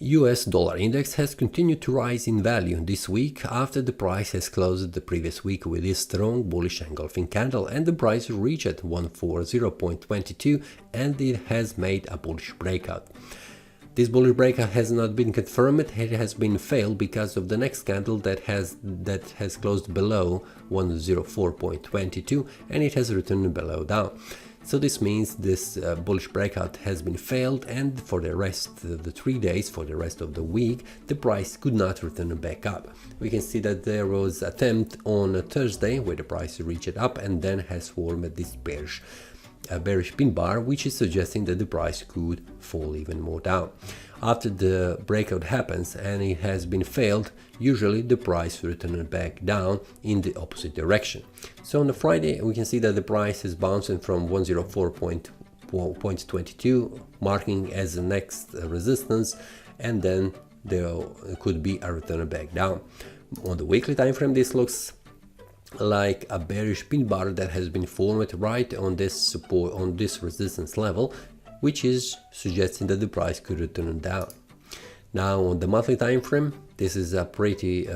US dollar index has continued to rise in value this week after the price has closed the previous week with a strong bullish engulfing candle, and the price reached 140.22 and it has made a bullish breakout. This bullish breakout has not been confirmed, it has been failed because of the next candle that has closed below 104.22 and it has returned below down. So this means this bullish breakout has been failed, and for the rest of the 3 days, for the rest of the week, the price could not return back up. We can see that there was an attempt on a Thursday where the price reached up and then has formed this bearish pin bar, which is suggesting that the price could fall even more down. After the breakout happens and it has been failed, usually the price returns back down in the opposite direction. So on the Friday we can see that the price is bouncing from 104.22, marking as the next resistance, and then there could be a return back down. On the weekly time frame, this looks like a bearish pin bar that has been formed right on this support, on this resistance level, which is suggesting that the price could return down. Now on the monthly time frame, this is a pretty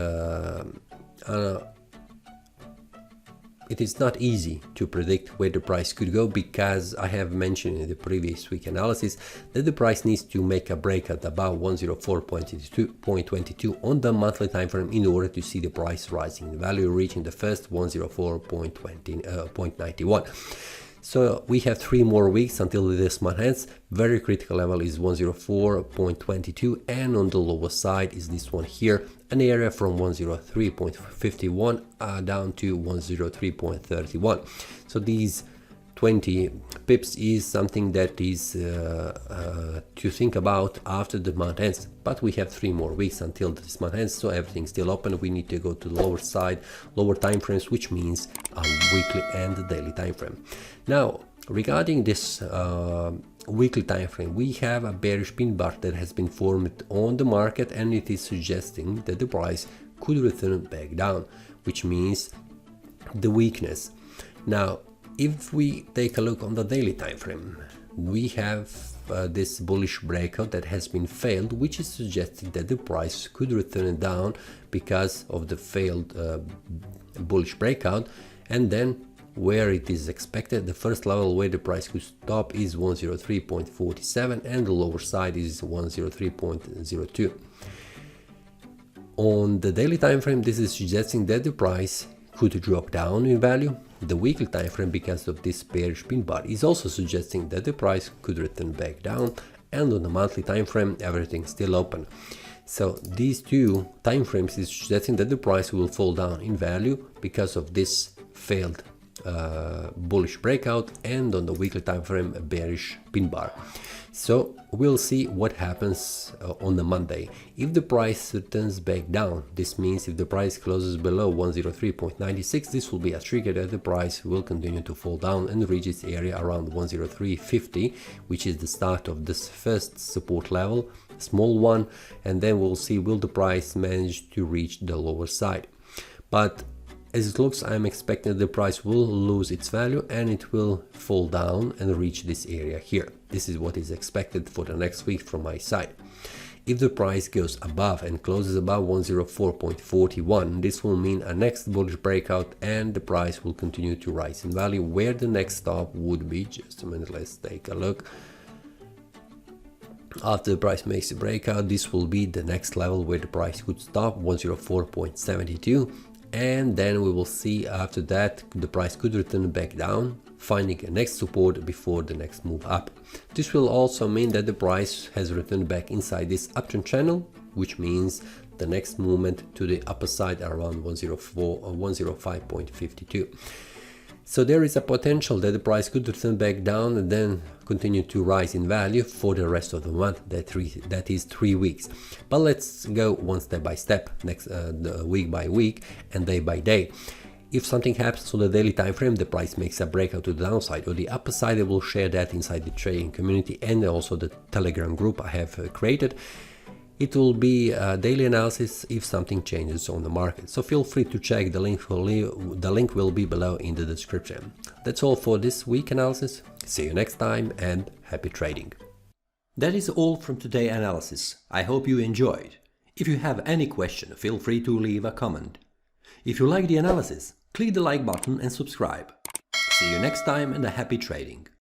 it is not easy to predict where the price could go, because I have mentioned in the previous week analysis that the price needs to make a breakout above 104.22 on the monthly time frame in order to see the price rising in value, reaching the first 104.91. So we have 3 more weeks until this month ends. Very critical level is 104.22, and on the lower side is this one here, an area from 103.51 down to 103.31. So these 20 pips is something that is to think about after the month ends, but we have 3 more weeks until this month ends, so everything's still open. We need to go to the lower side, lower time frames, which means a weekly and daily time frame. Now regarding this weekly time frame, we have a bearish pin bar that has been formed on the market, and it is suggesting that the price could return back down, which means the weakness. Now if we take a look on the daily time frame, we have this bullish breakout that has been failed, which is suggesting that the price could return down because of the failed bullish breakout, and then where it is expected, the first level where the price could stop is 103.47 and the lower side is 103.02. On the daily time frame, this is suggesting that the price could drop down in value. The weekly time frame, because of this bearish pin bar, is also suggesting that the price could return back down, and on the monthly time frame everything's still open. So these 2 time frames is suggesting that the price will fall down in value because of this failed bullish breakout, and on the weekly time frame a bearish pin bar. So we'll see what happens on the Monday. If the price returns back down, this means if the price closes below 103.96, this will be a trigger that the price will continue to fall down and reach its area around 103.50, which is the start of this first support level, small one, and then we'll see will the price manage to reach the lower side. But as it looks, I'm expecting that the price will lose its value and it will fall down and reach this area here. This is what is expected for the next week from my side. If the price goes above and closes above 104.41, this will mean a next bullish breakout and the price will continue to rise in value, where the next stop would be. Just a minute, let's take a look. After the price makes a breakout, this will be the next level where the price could stop, 104.72. And then we will see after that the price could return back down, finding a next support before the next move up. This will also mean that the price has returned back inside this uptrend channel, which means the next movement to the upper side around 104 or 105.52. So there is a potential that the price could return back down and then continue to rise in value for the rest of the month, that is 3 weeks. But let's go one step by step, next week by week and day by day. If something happens on the daily time frame, the price makes a breakout to the downside or the upper side, I will share that inside the trading community and also the Telegram group I have created. It will be a daily analysis if something changes on the market, so feel free to check the link. The link will be below in the description. That's all for this week analysis. See you next time and happy trading. That is all from today's analysis. I hope you enjoyed. If you have any question, feel free to leave a comment. If you like the analysis, click the like button and subscribe. See you next time and a happy trading!